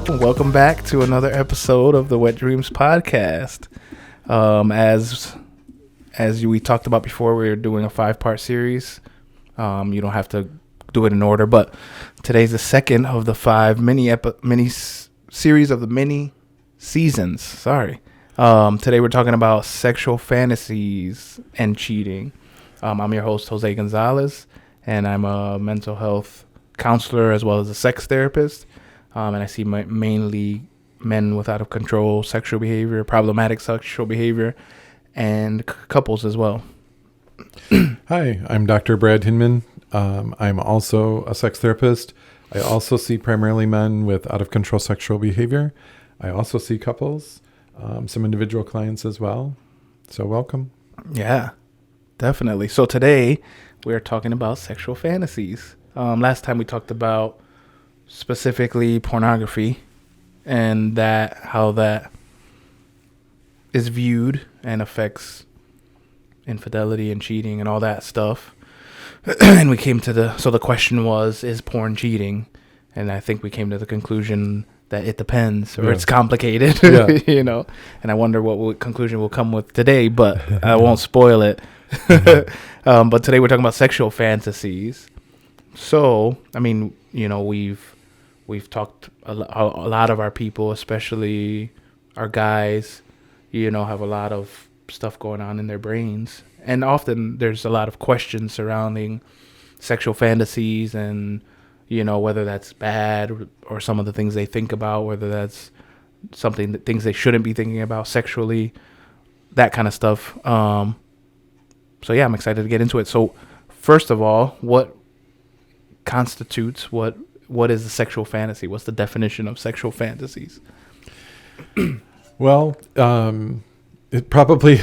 Welcome back to another episode of the Wet Dreamz Podcast. As we talked about before, we're doing a 5-part series. You don't have to do it in order, but today's the second of the 5 mini series of the mini seasons. Sorry. Today we're talking about sexual fantasies and cheating. I'm your host, Jose Gonzalez, and I'm a mental health counselor as well as a sex therapist. And I see mainly men with out of control sexual behavior, problematic sexual behavior, and couples as well. Hi, I'm Dr. Brad Hinman. I'm also a sex therapist. I also see primarily men with out of control sexual behavior. I also see couples, some individual clients as well. So welcome. Yeah, definitely. So today we're talking about sexual fantasies. Last time we talked about specifically pornography and how that is viewed and affects infidelity and cheating and all that stuff. And we came to the question was, is porn cheating? And I think we came to the conclusion that it depends, or it's complicated, you know. And I wonder what conclusion we'll come with today, but I won't spoil it. But today we're talking about sexual fantasies. So, I mean, you know, we've talked a lot of our people, especially our guys, you know, have a lot of stuff going on in their brains. And often there's a lot of questions surrounding sexual fantasies and, you know, whether that's bad or some of the things they think about, whether that's things they shouldn't be thinking about sexually, that kind of stuff. So yeah, I'm excited to get into it. So first of all, what constitutes what is a sexual fantasy? What's the definition of sexual fantasies? Well, it probably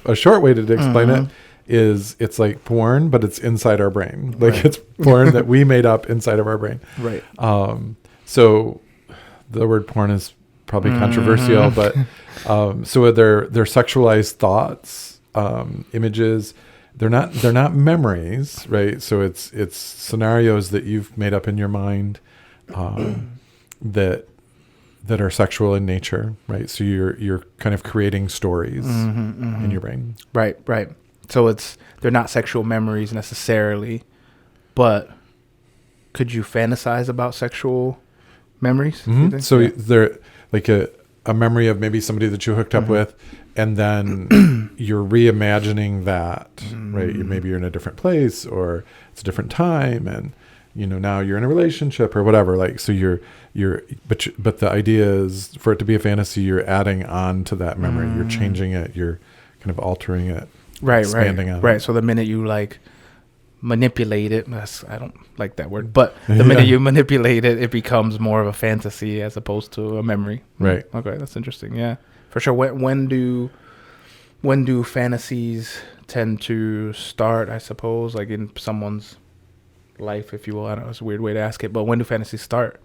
a short way to explain it is it's like porn, but it's inside our brain. Like it's porn that we made up inside of our brain. Right. So the word porn is probably controversial, but so they're sexualized thoughts, images. They're not memories, right? So it's scenarios that you've made up in your mind that are sexual in nature, right? So you're kind of creating stories in your brain. Right. So they're not sexual memories necessarily, but could you fantasize about sexual memories? So they're like a memory of maybe somebody that you hooked up with, and then you're reimagining that, right? Maybe you're in a different place or it's a different time, and you know now you're in a relationship or whatever. Like so, but the idea is for it to be a fantasy, you're adding on to that memory. You're changing it. You're kind of altering it. Expanding on it. So the minute you like manipulate it, I don't like that word, but the minute you manipulate it, it becomes more of a fantasy as opposed to a memory. Right. Okay, that's interesting. Yeah, for sure. When do fantasies tend to start? I suppose, like in someone's life, if you will. I don't know. It's a weird way to ask it, but when do fantasies start?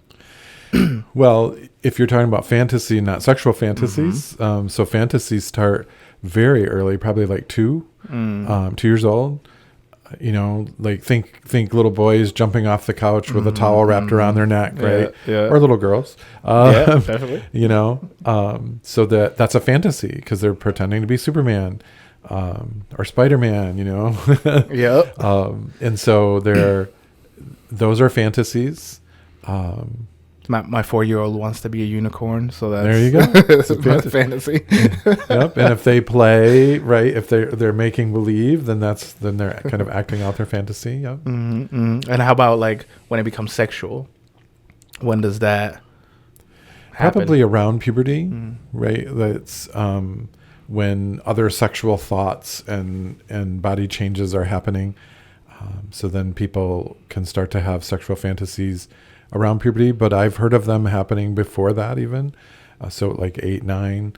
Well, if you're talking about fantasy, not sexual fantasies, so fantasies start very early, probably like 2 years old. You know, like think little boys jumping off the couch with a towel wrapped around their neck, right? Yeah. Or little girls. Definitely. You know, so that's a fantasy because they're pretending to be Superman or Spider-Man, you know? Yep. And so those are fantasies. My 4-year-old wants to be a unicorn, so that's there you go. It's a fantasy. Yep. And if they play, right, if they're making believe, then they're kind of acting out their fantasy. Yep. And how about like when it becomes sexual? When does that happen? Probably around puberty, right? That's when other sexual thoughts and body changes are happening. So then people can start to have sexual fantasies around puberty, but I've heard of them happening before that even. So like 8, 9.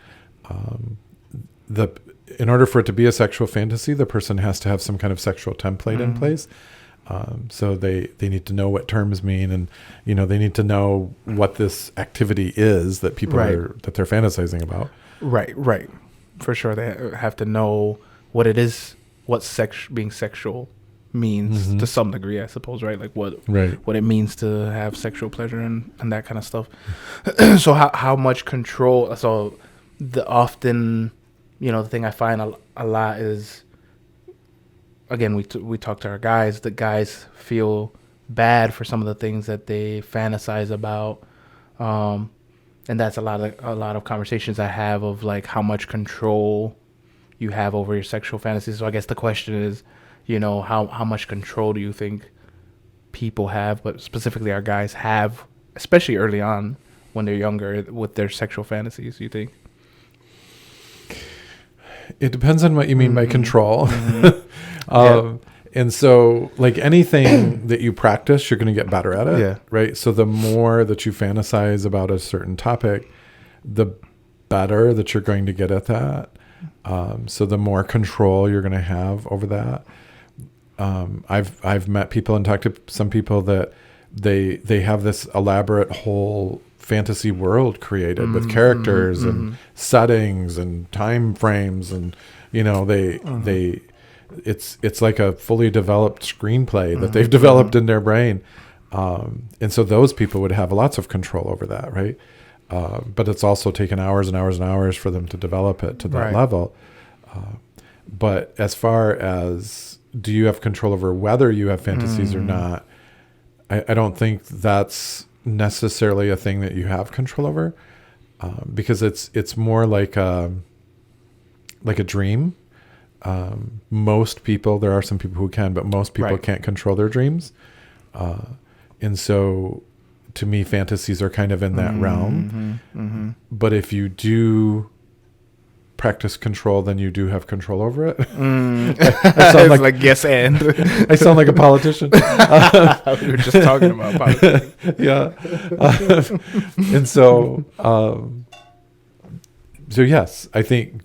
In order for it to be a sexual fantasy, the person has to have some kind of sexual template in place. So they need to know what terms mean, and you know they need to know what this activity is that people that they're fantasizing about. Right. For sure, they have to know what it is, what being sexual means to some degree, I suppose, right? Like what it means to have sexual pleasure and that kind of stuff. So how much control? So the often, the thing I find a lot is, again, we talk to our guys. The guys feel bad for some of the things that they fantasize about, and that's a lot of conversations I have of like how much control you have over your sexual fantasies. So I guess the question is, how much control do you think people have, but specifically our guys have, especially early on when they're younger, with their sexual fantasies, you think? It depends on what you mean by control. And so, like anything that you practice, you're going to get better at it, right? So the more that you fantasize about a certain topic, the better that you're going to get at that. So the more control you're going to have over that. I've met people and talked to some people that they have this elaborate whole fantasy world created with characters and settings and time frames, and it's like a fully developed screenplay that they've developed in their brain, and so those people would have lots of control over that, right? But it's also taken hours and hours and hours for them to develop it to that level. But as far as, do you have control over whether you have fantasies or not? I don't think that's necessarily a thing that you have control over, because it's more like a dream. Most people, there are some people who can, but most people can't control their dreams. And so to me, fantasies are kind of in that realm. But if you do practice control, then you do have control over it. I sound like yes and. I sound like a politician. We were just talking about politics. And so yes, I think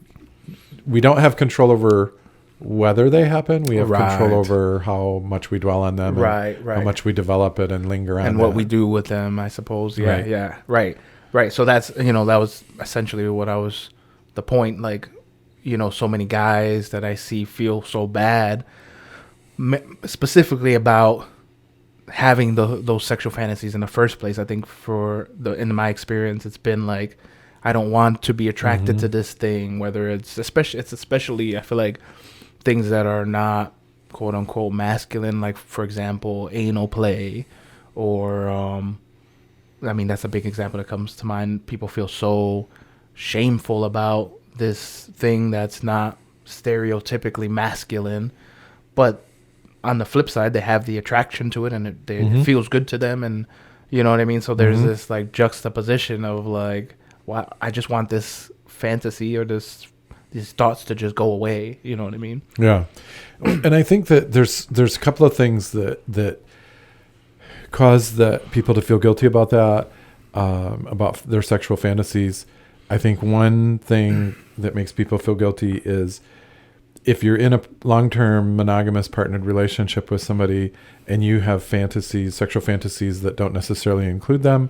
we don't have control over whether they happen. We have control over how much we dwell on them, and how much we develop it and linger on it, and what we do with them, I suppose. Right. So that's, that was essentially what I was, the point. Like, so many guys that I see feel so bad, specifically about having those sexual fantasies in the first place. I think in my experience, it's been like, I don't want to be attracted to this thing, whether it's especially, I feel like, things that are not quote unquote masculine, like, for example, anal play, or that's a big example that comes to mind. People feel so shameful about this thing that's not stereotypically masculine, but on the flip side, they have the attraction to it, and it feels good to them, and you know what I mean? So there's this like juxtaposition of like, wow, I just want this fantasy or these thoughts to just go away. You know what I mean? Yeah. And I think that there's a couple of things that cause that people to feel guilty about that, about their sexual fantasies. I think one thing that makes people feel guilty is if you're in a long-term monogamous partnered relationship with somebody and you have sexual fantasies that don't necessarily include them,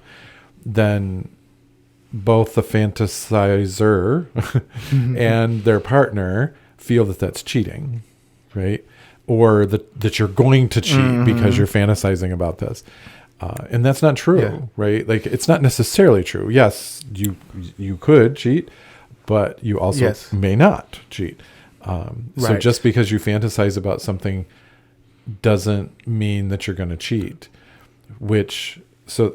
then both the fantasizer and their partner feel that that's cheating, right? Or that you're going to cheat because you're fantasizing about this. And that's not true, right? Like, it's not necessarily true. Yes, you could cheat, but you also may not cheat. So just because you fantasize about something doesn't mean that you're going to cheat,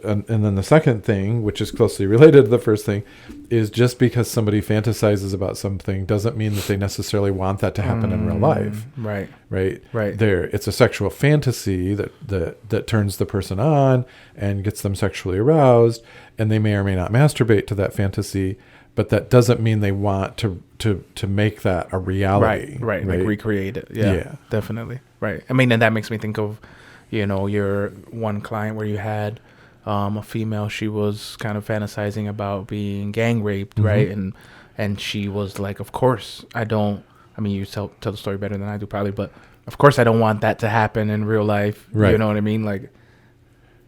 and then the second thing, which is closely related to the first thing, is just because somebody fantasizes about something doesn't mean that they necessarily want that to happen in real life. Right. It's a sexual fantasy that turns the person on and gets them sexually aroused, and they may or may not masturbate to that fantasy, but that doesn't mean they want to make that a reality. Right. Like recreate it. Yeah, definitely. Right. And that makes me think of, your one client where you had a female. She was kind of fantasizing about being gang raped, right? And she was like, of course I don't. You tell the story better than I do probably, but of course I don't want that to happen in real life. Right. You know what I mean? Like,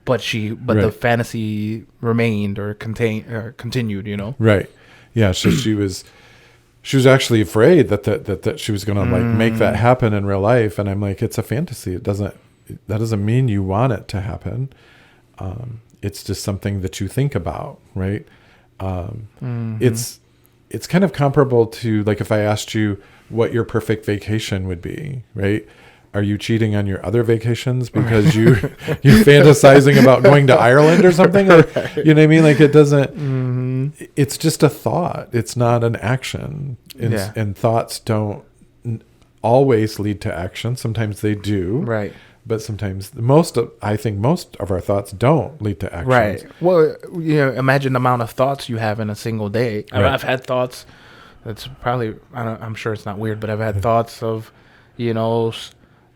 but the fantasy remained or continued. Right. Yeah. So she was she was actually afraid that she was going to like make that happen in real life. And I'm like, it's a fantasy. That doesn't mean you want it to happen. It's just something that you think about, right? It's kind of comparable to like if I asked you what your perfect vacation would be, right? Are you cheating on your other vacations because you're fantasizing about going to Ireland or something? Or, you know what I mean? Like it doesn't, it's just a thought. It's not an action. And thoughts don't always lead to action. Sometimes they do. Right. But sometimes I think most of our thoughts don't lead to action. Right. Well, imagine the amount of thoughts you have in a single day. Right. I've had thoughts. That's probably, I'm sure it's not weird, but I've had thoughts of,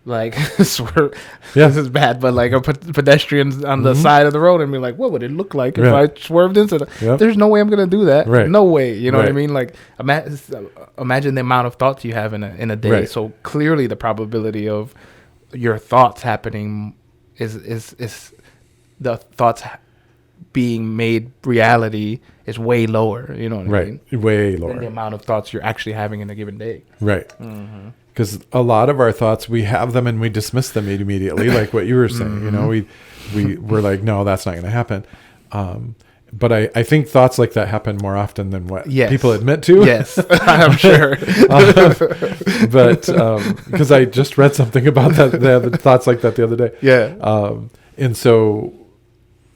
like this is bad, but like a pedestrian on the side of the road and be like, what would it look like if I swerved into them? Yep. There's no way I'm gonna do that. Right. No way. You know what I mean? Like imagine the amount of thoughts you have in a day. Right. So clearly the probability of your thoughts happening is the thoughts being made reality is way lower. You know what I mean? Way lower than the amount of thoughts you're actually having in a given day. Right. Because a lot of our thoughts, we have them and we dismiss them immediately, like what you were saying. We're like, no, that's not going to happen. But I think thoughts like that happen more often than what people admit to. Yes, I'm sure. But because I just read something about the thoughts like that the other day. Yeah. And so,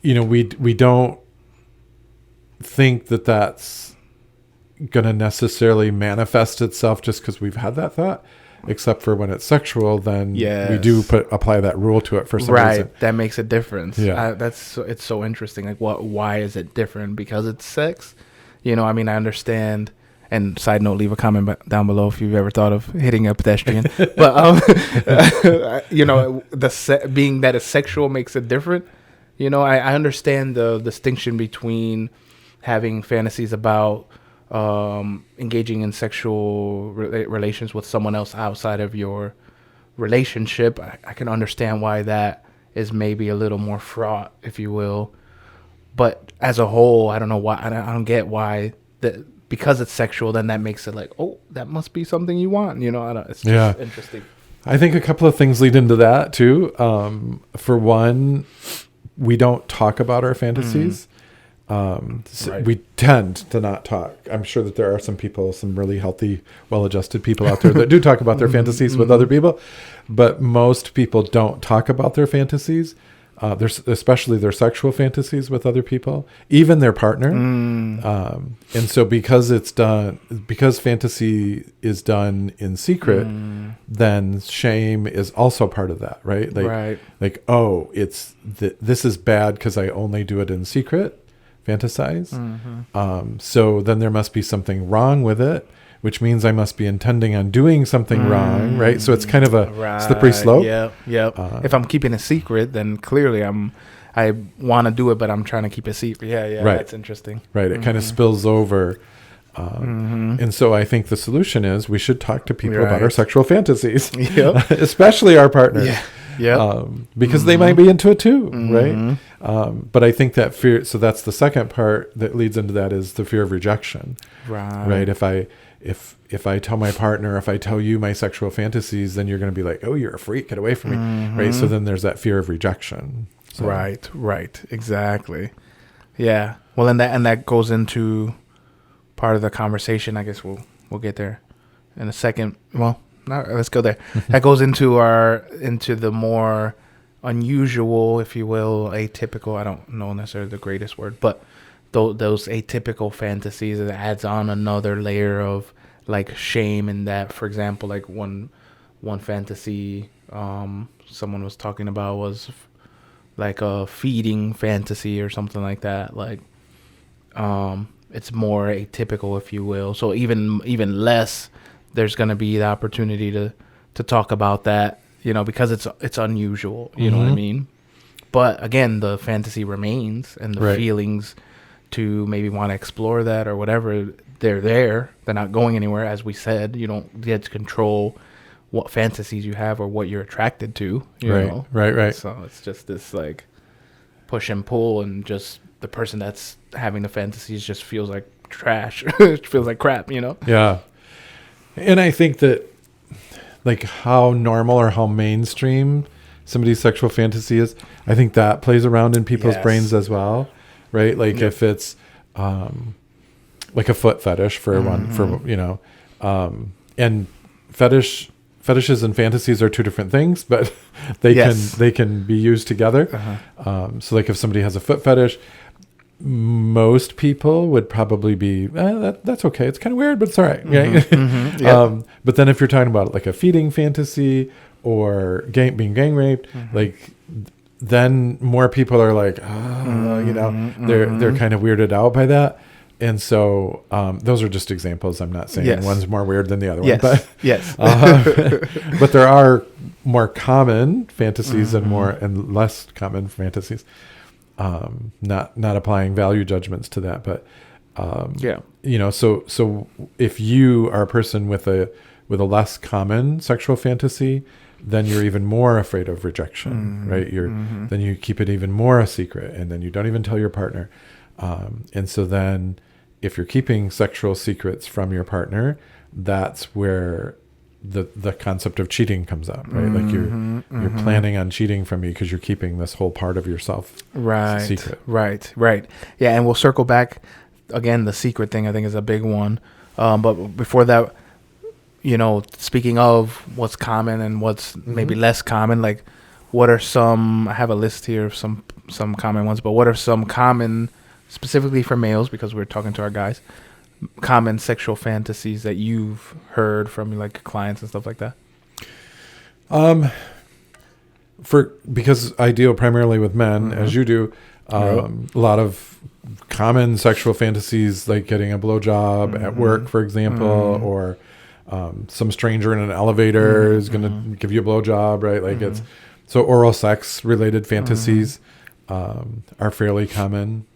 we don't think that that's going to necessarily manifest itself just because we've had that thought. Except for when it's sexual, then we do apply that rule to it for some reason. Right, that makes a difference. Yeah, it's so interesting. Like, why is it different? Because it's sex. I understand. And side note, leave a comment down below if you've ever thought of hitting a pedestrian. But being that it's sexual makes it different. I understand the distinction between having fantasies about engaging in sexual relations with someone else outside of your relationship. I can understand why that is maybe a little more fraught, if you will. But as a whole, I don't know why. I don't get why that, because it's sexual, then that makes it like, oh, that must be something you want. It's just interesting. I think a couple of things lead into that too. For one, we don't talk about our fantasies. We tend to not talk. I'm sure that there are some really healthy, well-adjusted people out there that do talk about their fantasies with other people, but most people don't talk about their fantasies, especially their sexual fantasies with other people, even their partner. And so because fantasy is done in secret, then shame is also part of that, right? Like, oh, this is bad because I only do it in secret. Fantasize. So then there must be something wrong with it, which means I must be intending on doing something wrong, right? So it's kind of a slippery slope. Yeah. If I'm keeping a secret, then clearly I want to do it, but I'm trying to keep it secret. Yeah. Right. That's interesting. Right. It kind of spills over. And so I think the solution is we should talk to people about our sexual fantasies, especially our partners. Because they might be into it too, right? But I think that fear, so that's the second part that leads into that, is the fear of rejection. Right. If I tell my partner, if I tell you my sexual fantasies, then you're going to be like, oh, you're a freak, get away from me. Right. So then there's that fear of rejection. So. Right. Exactly. Yeah. Well, and that goes into part of the conversation. I guess we'll get there in a second. Well, let's go there. That goes into the more unusual, if you will, atypical. I don't know necessarily the greatest word, but those atypical fantasies. It adds on another layer of like shame in that. For example, like one fantasy someone was talking about was like a feeding fantasy or something like that. Like it's more atypical, if you will. So even less, there's going to be the opportunity to talk about that, because it's unusual, you know what I mean? But again, the fantasy remains, and the feelings to maybe want to explore that or whatever, they're there. They're not going anywhere. As we said, you don't get to control what fantasies you have or what you're attracted to, you know? Right. So it's just this like push and pull, and just the person that's having the fantasies just feels like trash. It feels like crap, Yeah. And I think that like how normal or how mainstream somebody's sexual fantasy is, I think that plays around in people's brains as well, right? Like if it's like a foot fetish for one, for and fetishes and fantasies are two different things, but they can be used together. So like if somebody has a foot fetish, most people would probably be that's okay, it's kind of weird, but it's all right, right? But then if you're talking about like a feeding fantasy or being gang raped, like then more people are like they're kind of weirded out by that. And so those are just examples. I'm not saying one's more weird than the other one, but but there are more common fantasies and less common fantasies. Not applying value judgments to that, but so if you are a person with a less common sexual fantasy, then you're even more afraid of rejection, right? Then you keep it even more a secret, and then you don't even tell your partner. And so then if you're keeping sexual secrets from your partner, that's where the concept of cheating comes up, right? Like you're planning on cheating from me because you're keeping this whole part of yourself secret. Right. Yeah, and we'll circle back again. The secret thing I think is a big one. But before that, speaking of what's common and what's maybe less common, like what are some? I have a list here of some common ones, but what are some common, specifically for males, because we're talking to our guys, common sexual fantasies that you've heard from like clients and stuff like that? Because I deal primarily with men, as you do, a lot of common sexual fantasies like getting a blowjob at work, for example, or some stranger in an elevator is going to give you a blowjob, right? Like it's so oral sex related fantasies are fairly common.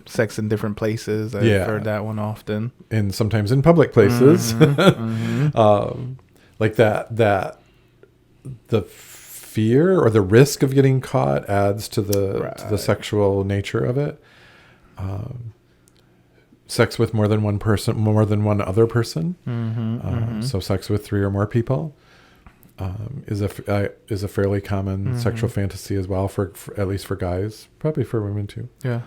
Sex in different places. I've heard that one often. And sometimes in public places. Like that the fear or the risk of getting caught adds to the sexual nature of it. Sex with more than one person, more than one other person. So sex with 3 or more people is a fairly common sexual fantasy as well, for at least for guys, probably for women too. Yeah.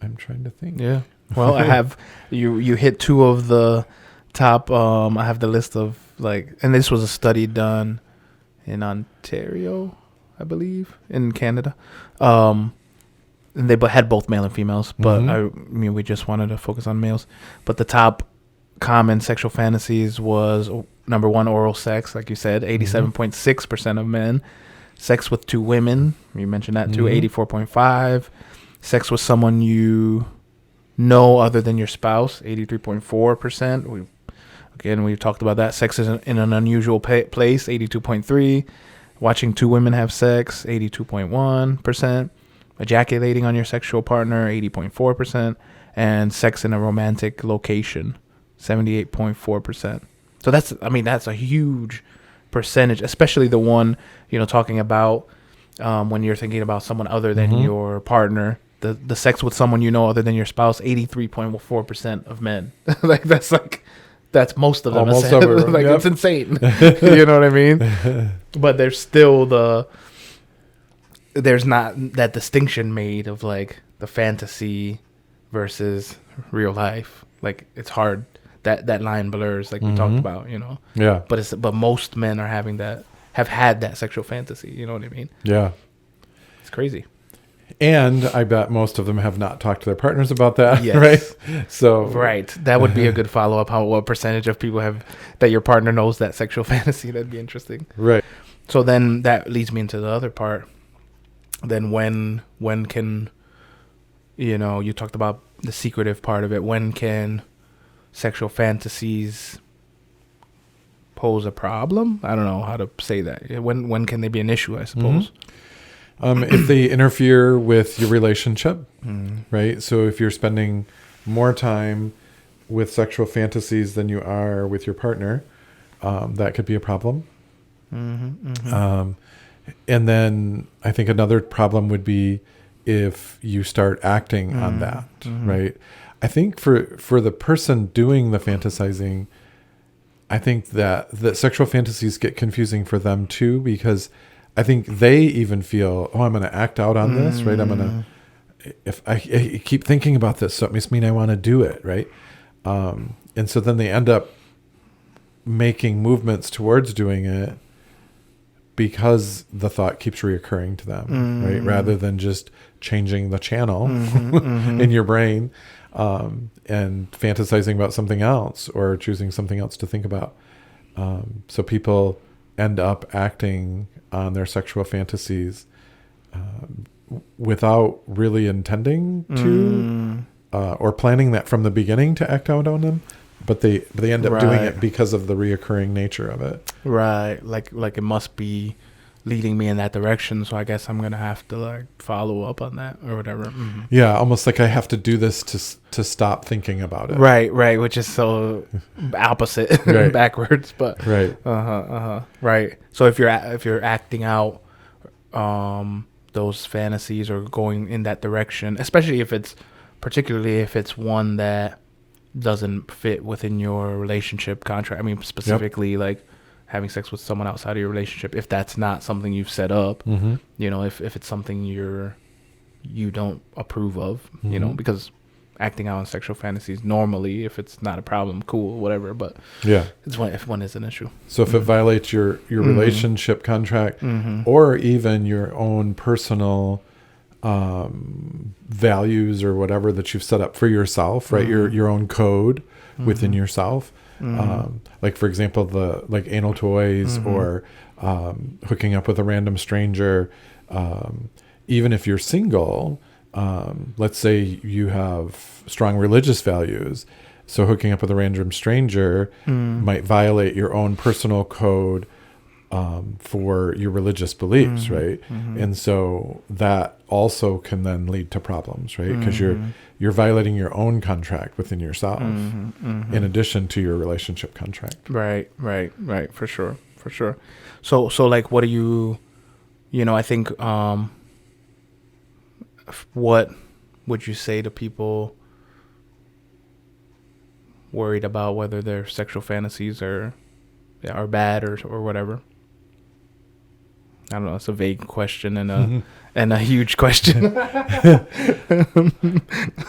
I'm trying to think. Yeah. Well, I have you hit 2 of the top. I have the list of and this was a study done in Ontario, I believe, in Canada. And they had both male and females, but we just wanted to focus on males. But the top common sexual fantasies was number 1, oral sex, like you said, 87.6% of men. Sex with 2 women, you mentioned that too, 84.5%. Sex with someone you know other than your spouse, 83.4%. We talked about that. Sex is in an unusual place, 82.3%. Watching 2 women have sex, 82.1%. Ejaculating on your sexual partner, 80.4%. And sex in a romantic location, 78.4%. So that's a huge percentage, especially the one, talking about when you're thinking about someone other than your partner. The sex with someone other than your spouse, 83.4% of men. That's most of them. Almost over. It's insane. You know what I mean? But there's still there's not that distinction made of like the fantasy versus real life. Like it's hard. That line blurs, like we talked about, Yeah. But most men have had that sexual fantasy. You know what I mean? Yeah. It's crazy. And I bet most of them have not talked to their partners about that, right? So that would be a good follow up. What percentage of people have that your partner knows that sexual fantasy? That'd be interesting, right? So then that leads me into the other part. Then when can you talked about the secretive part of it? When can sexual fantasies pose a problem? I don't know how to say that. When can they be an issue, I suppose? If they interfere with your relationship, right? So if you're spending more time with sexual fantasies than you are with your partner, that could be a problem. And then I think another problem would be if you start acting on that, right? I think for the person doing the fantasizing, I think that sexual fantasies get confusing for them too, because I think they even feel, oh, I'm going to act out on this, right? I'm going to, if I keep thinking about this, so it must mean I want to do it, right? And so then they end up making movements towards doing it because the thought keeps reoccurring to them, right? Rather than just changing the channel in your brain and fantasizing about something else or choosing something else to think about. So people end up acting on their sexual fantasies without really intending to or planning that from the beginning to act out on them. But they end up doing it because of the reoccurring nature of it. Right. Like it must be leading me in that direction, so I guess I'm going to have to like follow up on that or whatever. Mm-hmm. Yeah, almost like I have to do this to stop thinking about it. Right, which is so opposite backwards, but right. Right. So if you're acting out those fantasies or going in that direction, especially particularly if it's one that doesn't fit within your relationship contract. I mean, specifically like having sex with someone outside of your relationship, if that's not something you've set up, you know, if it's something you don't approve of, you know, because acting out on sexual fantasies normally, if it's not a problem, cool, whatever, but it's if one is an issue. So if it violates your relationship contract or even your own personal values or whatever that you've set up for yourself, right? Your own code within yourself. Like for example, the like anal toys or hooking up with a random stranger. Even if you're single, let's say you have strong religious values. So hooking up with a random stranger might violate your own personal code for your religious beliefs, right? And so that also can then lead to problems, right? Because you're violating your own contract within yourself in addition to your relationship contract. Right, for sure. So like, what do you know, I think, what would you say to people worried about whether their sexual fantasies are bad or whatever? I don't know. It's a vague question and a huge question.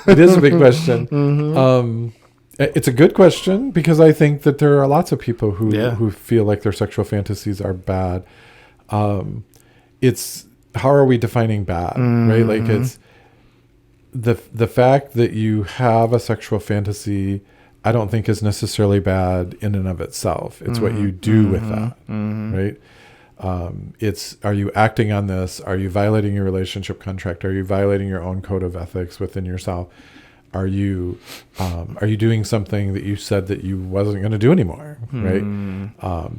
It is a big question. It's a good question because I think that there are lots of people who feel like their sexual fantasies are bad. It's how are we defining bad, right? Like it's the fact that you have a sexual fantasy, I don't think is necessarily bad in and of itself. It's what you do with that, right? Are you acting on this? Are you violating your relationship contract? Are you violating your own code of ethics within yourself? Are you doing something that you said that you wasn't going to do anymore? Right.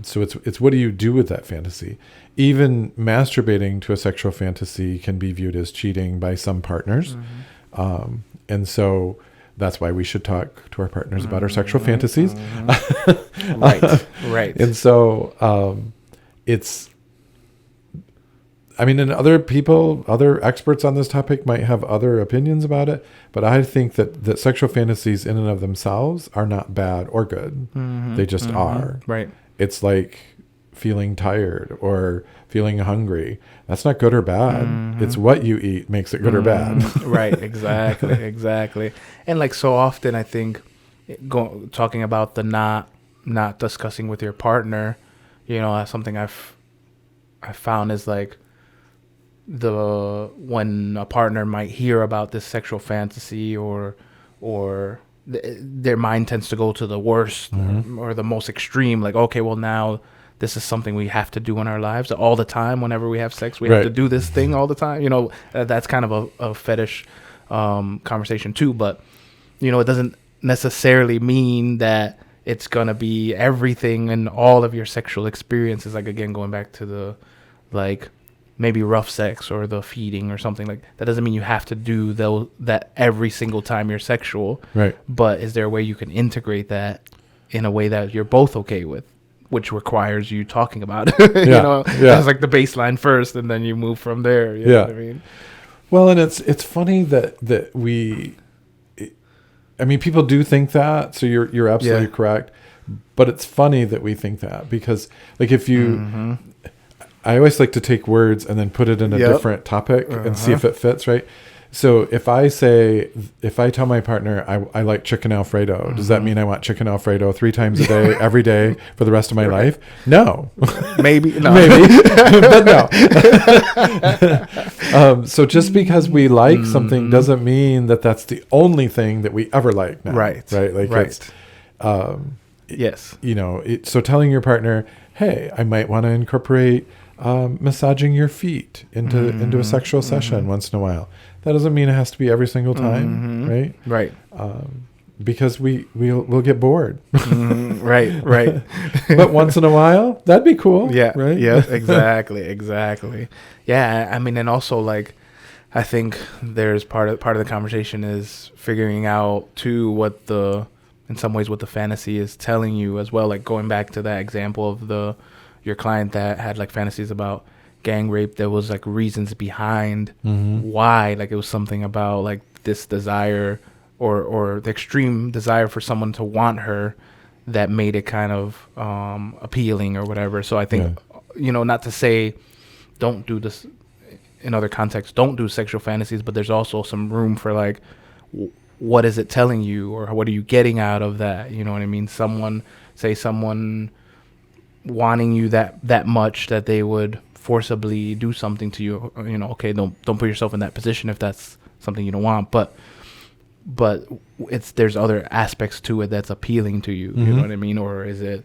So it's what do you do with that fantasy? Even masturbating to a sexual fantasy can be viewed as cheating by some partners. And so that's why we should talk to our partners about our sexual fantasies. Right. And so, and other experts on this topic might have other opinions about it, but I think that sexual fantasies in and of themselves are not bad or good. They just are. Right. It's like feeling tired or feeling hungry. That's not good or bad. It's what you eat makes it good or bad. Right. Exactly. And like so often, I think talking about the not discussing with your partner, you know, something I found is like when a partner might hear about this sexual fantasy or their mind tends to go to the worst or the most extreme, like, okay, well now this is something we have to do in our lives all the time. Whenever we have sex, we have to do this thing all the time. You know, that's kind of a fetish conversation too, but you know, it doesn't necessarily mean that it's gonna be everything in all of your sexual experiences. Like again, going back to the like maybe rough sex or the feeding or something like that doesn't mean you have to do that every single time you're sexual. Right. But is there a way you can integrate that in a way that you're both okay with, which requires you talking about it? You know, that's like the baseline first, and then you move from there. You know what I mean? Well, and it's funny that we I mean, people do think that, so you're absolutely correct. But it's funny that we think that, because like if you, I always like to take words and then put it in a different topic and see if it fits, right? So if I tell my partner I like chicken Alfredo, does that mean I want chicken Alfredo 3 times a day, every day for the rest of my life? No. Maybe. No. Maybe. But no. So just because we like something doesn't mean that that's the only thing that we ever like now. Right. Like it's, yes. You know, so telling your partner, hey, I might want to incorporate massaging your feet into a sexual session once in a while. That doesn't mean it has to be every single time, right? Right. Because we'll get bored. Right. But once in a while, that'd be cool. Yeah. Right. Yeah. Exactly. Yeah. I mean, and also like, I think there's part of the conversation is figuring out too in some ways what the fantasy is telling you as well. Like going back to that example of your client that had like fantasies about gang rape, there was like reasons behind why. Like it was something about like this desire or the extreme desire for someone to want her that made it kind of appealing or whatever. So I think not to say don't do this in other contexts, don't do sexual fantasies, but there's also some room for like what is it telling you, or what are you getting out of that? You know what I mean? Someone wanting you that much that they would forcibly do something to you, okay, don't put yourself in that position if that's something you don't want, but there's other aspects to it that's appealing to you. You know what I mean? Or is it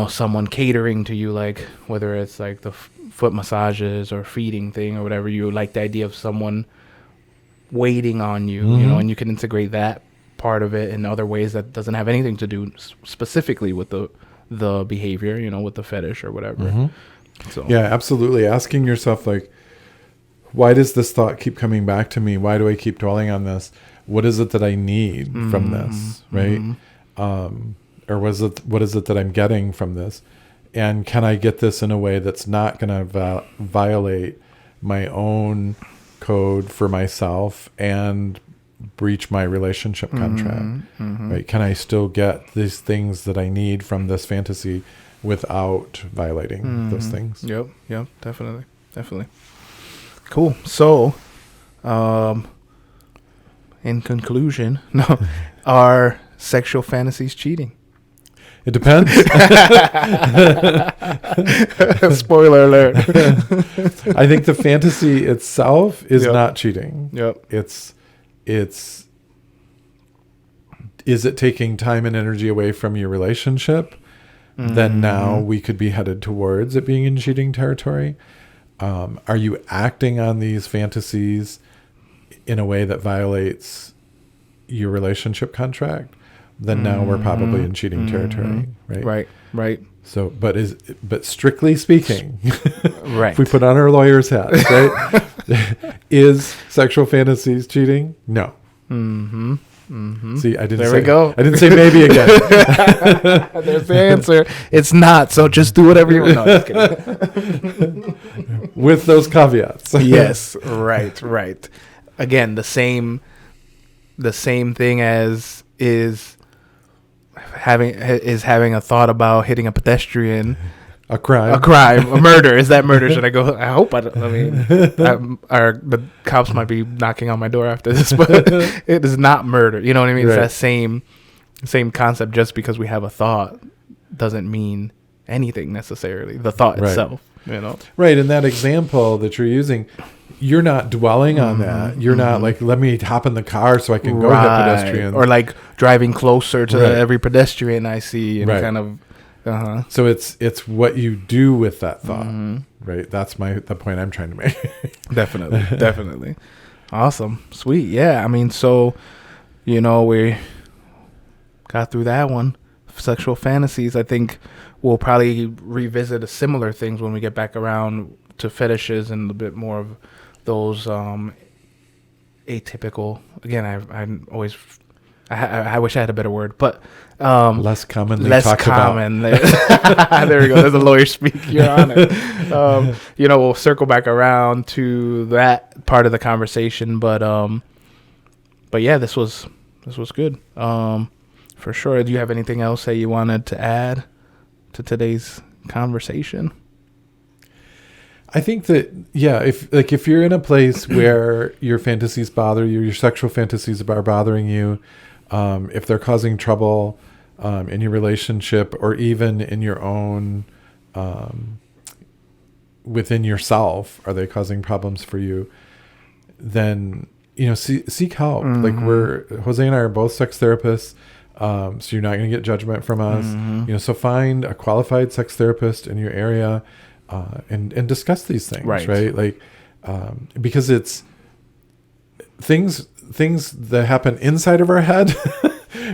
someone catering to you, like whether it's like the foot massages or feeding thing or whatever, you like the idea of someone waiting on you, and you can integrate that part of it in other ways that doesn't have anything to do specifically with the behavior, with the fetish or whatever. So yeah, absolutely. Asking yourself, like, why does this thought keep coming back to me? Why do I keep dwelling on this? What is it that I need from this, right? Or what is it that I'm getting from this? And can I get this in a way that's not going to violate my own code for myself and breach my relationship contract, right? Can I still get these things that I need from this fantasy without violating those things? Yep, definitely. Cool. So, in conclusion, are sexual fantasies cheating? It depends. Spoiler alert. I think the fantasy itself is not cheating. Yep. It's is it taking time and energy away from your relationship? Then now we could be headed towards it being in cheating territory. Are you acting on these fantasies in a way that violates your relationship contract? Then now we're probably in cheating territory, right? Right. So, but strictly speaking, right? If we put on our lawyer's hats, right? Is sexual fantasies cheating? No. See, I didn't say maybe again. There's the answer. It's not. So just do whatever you want. No, just kidding. With those caveats. Yes. Right. Again, the same thing as is having a thought about hitting a pedestrian. A crime, a murder. Is that murder? Should I go? I hope the cops might be knocking on my door after this, but it is not murder. You know what I mean? Right. It's that same concept. Just because we have a thought doesn't mean anything necessarily. The thought itself, Right. In that example that you're using, you're not dwelling on that. You're not like, let me hop in the car so I can go hit pedestrians. Or like driving closer to every pedestrian I see and kind of. So it's what you do with that thought, right? That's the point I'm trying to make. Definitely. Awesome. Sweet. Yeah. I mean, so, we got through that one. Sexual fantasies. I think we'll probably revisit similar things when we get back around to fetishes and a bit more of those atypical. Again, I wish I had a better word, but less commonly talked common. About. There we go. There's a lawyer speak. Your Honor. We'll circle back around to that part of the conversation, but yeah, this was This was good. For sure. Do you have anything else that you wanted to add to today's conversation? I think that, yeah, if you're in a place where your fantasies bother you, your sexual fantasies are bothering you, if they're causing trouble in your relationship or even in your own, within yourself, are they causing problems for you? Then, seek help. Like Jose and I are both sex therapists. So you're not going to get judgment from us. So find a qualified sex therapist in your area, and discuss these things, right? Like, because it's things that happen inside of our head.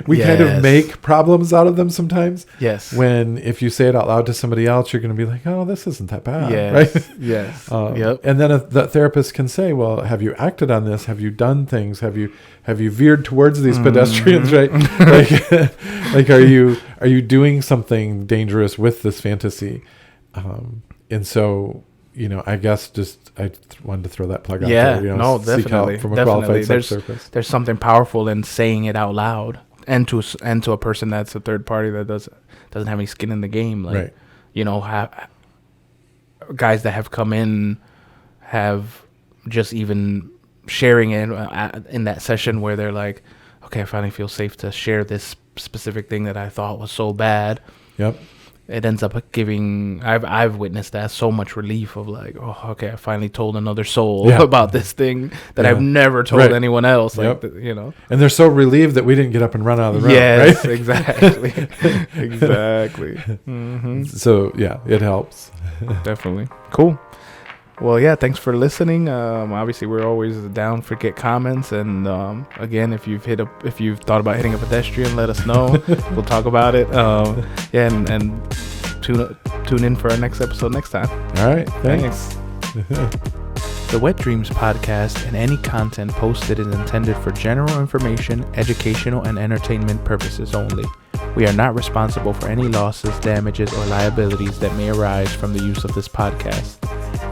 We kind of make problems out of them sometimes. Yes. When if you say it out loud to somebody else, you're going to be like, oh, this isn't that bad. Yes. Right? Yes. Yep. And then the therapist can say, well, have you acted on this? Have you done things? Have you veered towards these pedestrians? Right. like, are you doing something dangerous with this fantasy? And so, I guess I wanted to throw that plug out there. No, definitely. Seek help from a qualified sex therapist. There's something powerful in saying it out loud, and to a person that's a third party that doesn't have any skin in the game. Like, guys that have come in have just even sharing it in that session where they're like, okay, I finally feel safe to share this specific thing that I thought was so bad. Yep. It ends up giving, I've witnessed that, so much relief of like, oh, okay, I finally told another soul about this thing that I've never told anyone else. Like, And they're so relieved that we didn't get up and run out of the room. Yes, right? Exactly. Exactly. So yeah, it helps. Definitely. Cool. Well, yeah, thanks for listening. Obviously, we're always down for get comments. And again, if you've thought about hitting a pedestrian, let us know. We'll talk about it. And tune in for our next episode next time. All right. Thanks. The Wet Dreamz Podcast and any content posted is intended for general information, educational, and entertainment purposes only. We are not responsible for any losses, damages, or liabilities that may arise from the use of this podcast.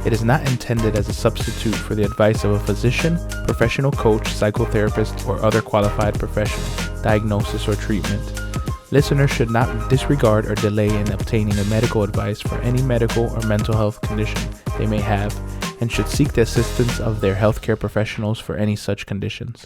It is not intended as a substitute for the advice of a physician, professional coach, psychotherapist, or other qualified professional, diagnosis, or treatment. Listeners should not disregard or delay in obtaining a medical advice for any medical or mental health condition they may have, and should seek the assistance of their healthcare professionals for any such conditions.